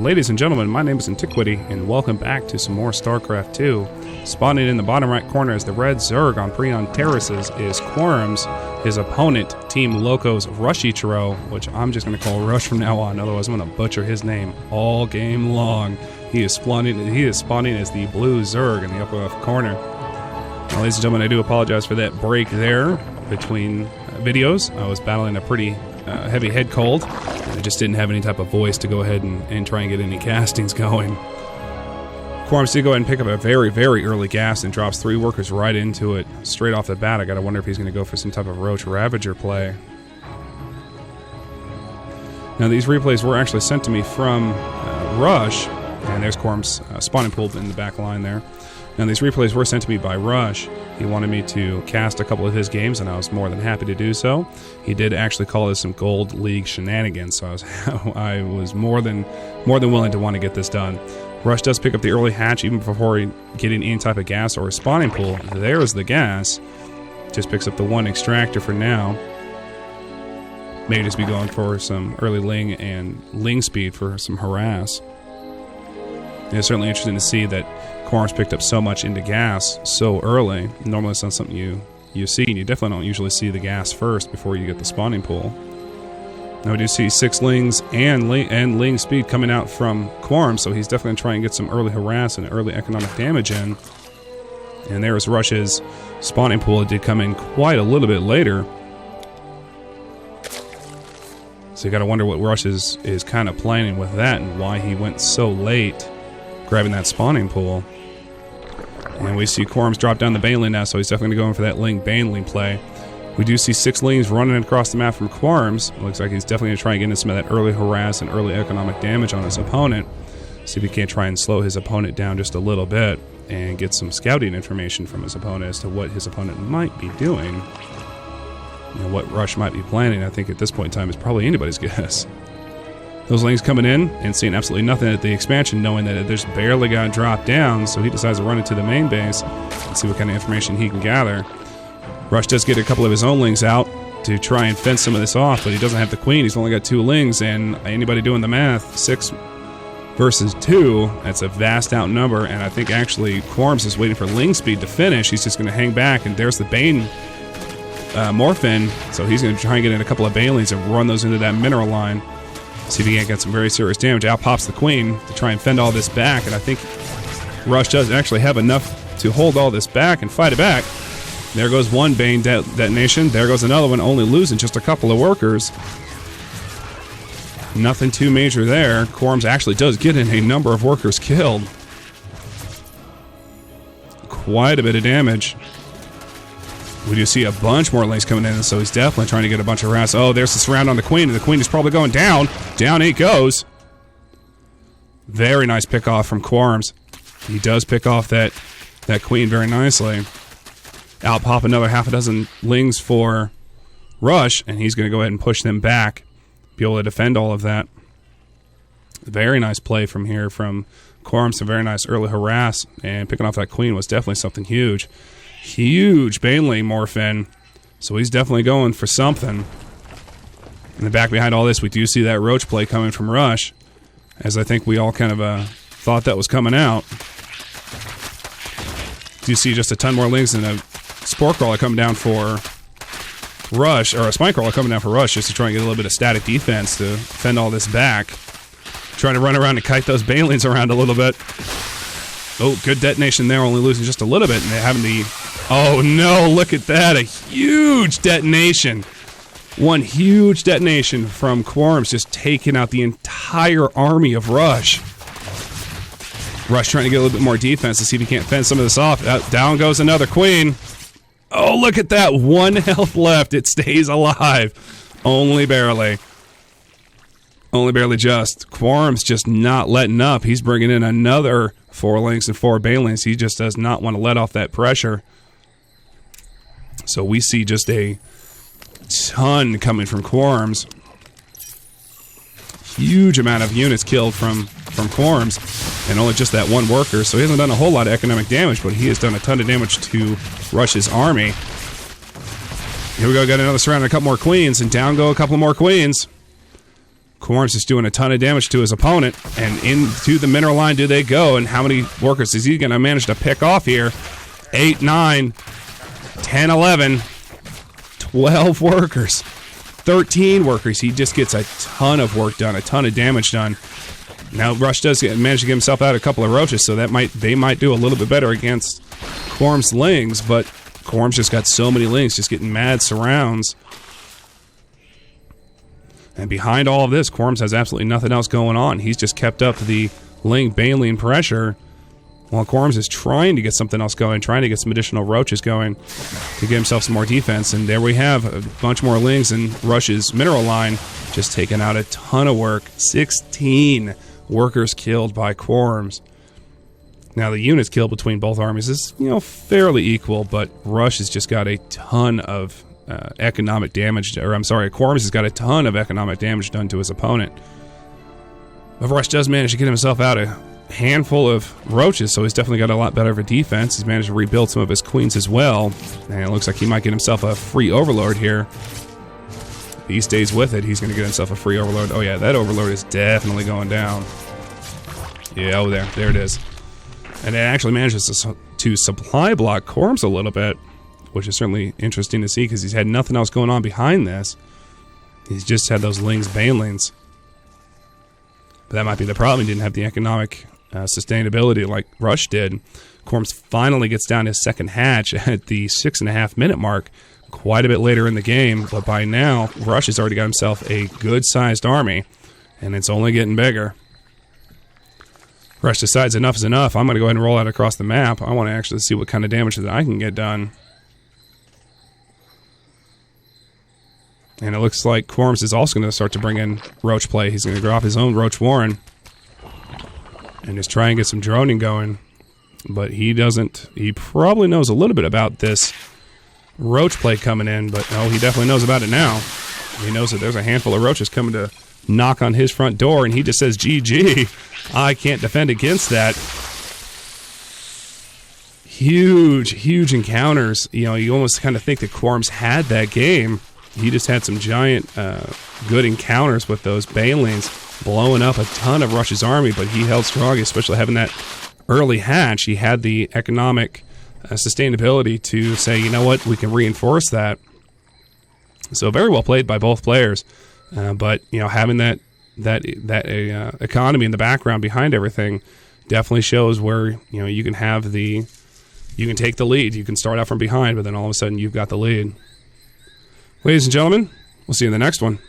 Ladies and gentlemen, my name is Antiquity, and welcome back to some more Starcraft 2. Spawning in the bottom right corner as the red Zerg on Preon Terraces is Quarms. His opponent, Team Loco's Rushichiro, which I'm just going to call Rush from now on, otherwise I'm going to butcher his name all game long. He is spawning as the blue Zerg in the upper left corner. Now, ladies and gentlemen, I do apologize for that break there between videos. I was battling a pretty heavy head cold. I just didn't have any type of voice to go ahead and try and get any castings going. Quarms did go ahead and pick up a very, very early gas and drops 3 workers right into it straight off the bat. I gotta wonder if he's gonna go for some type of Roach Ravager play. Now these replays were actually sent to me from Rush, and there's Quarms spawning pool in the back line there. Now these replays were sent to me by Rush. He wanted me to cast a couple of his games, and I was more than happy to do so. He did actually call this some Gold League shenanigans, so I was more than willing to want to get this done. Rush does pick up the early hatch even before getting any type of gas or a spawning pool. There's the gas. Just picks up the 1 extractor for now. Maybe just be going for some early Ling and Ling speed for some harass. It's certainly interesting to see that Quarms picked up so much into gas so early. Normally it's not something you see, and you definitely don't usually see the gas first before you get the spawning pool. Now we do see 6 Lings and Ling speed coming out from Quarms, so he's definitely going to try and get some early harass and early economic damage in. And there's Rush's spawning pool. It did come in quite a little bit later. So you got to wonder what Rush is kind of planning with that and why he went so late grabbing that spawning pool. And we see Quarms drop down the Baneling now, so he's definitely going for that Ling Baneling play. We do see 6 Lings running across the map from Quarms. Looks like he's definitely going to try and get into some of that early harass and early economic damage on his opponent. See if he can't try and slow his opponent down just a little bit and get some scouting information from his opponent as to what his opponent might be doing. You know, what Rush might be planning, I think at this point in time is probably anybody's guess. Those Lings coming in and seeing absolutely nothing at the expansion, knowing that it just barely got dropped down, so he decides to run into the main base and see what kind of information he can gather. Rush does get a couple of his own Lings out to try and fence some of this off, but he doesn't have the Queen. He's only got 2 Lings, and anybody doing the math, 6 versus 2, that's a vast outnumber, and I think actually Quarms is waiting for Ling speed to finish. He's just going to hang back, and there's the Bane Morphin, so he's going to try and get in a couple of Banelings and run those into that mineral line. See if he can't get some very serious damage. Out pops the Queen to try and fend all this back, and I think Rush does actually have enough to hold all this back and fight it back. There goes one Bane detonation. There goes another one, only losing just a couple of workers. Nothing too major there. Quarms actually does get in a number of workers killed. Quite a bit of damage. We do see a bunch more Lings coming in, so he's definitely trying to get a bunch of harass. Oh, there's the surround on the Queen, and the Queen is probably going down. Down he goes. Very nice pick off from Quarms. He does pick off that Queen very nicely. Out pop another half a dozen Lings for Rush, and he's going to go ahead and push them back. Be able to defend all of that. Very nice play from here from Quarms. Some very nice early harass, and picking off that Queen was definitely something huge. Huge Baneling Morphin. So he's definitely going for something. In the back behind all this, we do see that Roach play coming from Rush, as I think we all kind of thought that was coming out. Do see just a ton more Lings and a Spore Crawler coming down for Rush, or a Spine Crawler coming down for Rush, just to try and get a little bit of static defense to fend all this back. Trying to run around and kite those Banelings around a little bit. Oh, good detonation there, only losing just a little bit, and they're having the... Oh no, look at that, a huge detonation. One huge detonation from Quarms, just taking out the entire army of Rush. Rush trying to get a little bit more defense to see if he can't fend some of this off. Down goes another Queen. Oh, look at that, 1 health left, it stays alive. Only barely. Only barely just. Quarms just not letting up. He's bringing in another 4 Lings and 4 Banelings. He just does not want to let off that pressure. So we see just a ton coming from Quarms. Huge amount of units killed from Quarms, and only just that 1 worker. So he hasn't done a whole lot of economic damage, but he has done a ton of damage to Rush's army. Here we go, got another surround and a couple more Queens, and down go a couple more Queens. Quarms is doing a ton of damage to his opponent, and into the mineral line do they go, and how many workers is he going to manage to pick off here? 8, 9, 10, 11, 12 workers, 13 workers. He just gets a ton of work done, a ton of damage done. Now Rush does manage to get himself out a couple of roaches, so they might do a little bit better against Quarms' lings, but Quarms just got so many lings, just getting mad surrounds. And behind all of this, Quarms has absolutely nothing else going on. He's just kept up the ling baneling pressure while Quarms is trying to get something else going, trying to get some additional roaches going to get himself some more defense. And there we have a bunch more lings in Rush's mineral line, just taking out a ton of work. 16 workers killed by Quarms. Now the units killed between both armies is, fairly equal, but Rush has just got a ton of economic damage, or I'm sorry, Quarms has got a ton of economic damage done to his opponent. But Rush does manage to get himself out a handful of roaches, so he's definitely got a lot better of a defense. He's managed to rebuild some of his queens as well, and it looks like he might get himself a free overlord here. If he stays with it, he's going to get himself a free overlord. Oh yeah, that overlord is definitely going down. Yeah, oh there it is. And it actually manages to supply block Quarms a little bit, which is certainly interesting to see because he's had nothing else going on behind this. He's just had those lings banelings. But that might be the problem. He didn't have the economic sustainability like Rush did. Quarms finally gets down his second hatch at the 6.5 minute mark, quite a bit later in the game. But by now, Rush has already got himself a good-sized army, and it's only getting bigger. Rush decides enough is enough. I'm going to go ahead and roll out across the map. I want to actually see what kind of damage that I can get done. And it looks like Quarms is also going to start to bring in roach play. He's going to drop his own roach warren and just try and get some droning going. But he doesn't. He probably knows a little bit about this roach play coming in, but no, he definitely knows about it now. He knows that there's a handful of roaches coming to knock on his front door, and he just says, GG, I can't defend against that. Huge encounters. You almost kind of think that Quarms had that game. He just had some giant good encounters with those banelings, blowing up a ton of Rush's army, but he held strong, especially having that early hatch. He had the economic sustainability to say, you know what, we can reinforce that. So very well played by both players. But having that economy in the background behind everything definitely shows where you can take the lead. You can start out from behind, but then all of a sudden you've got the lead. Ladies and gentlemen, we'll see you in the next one.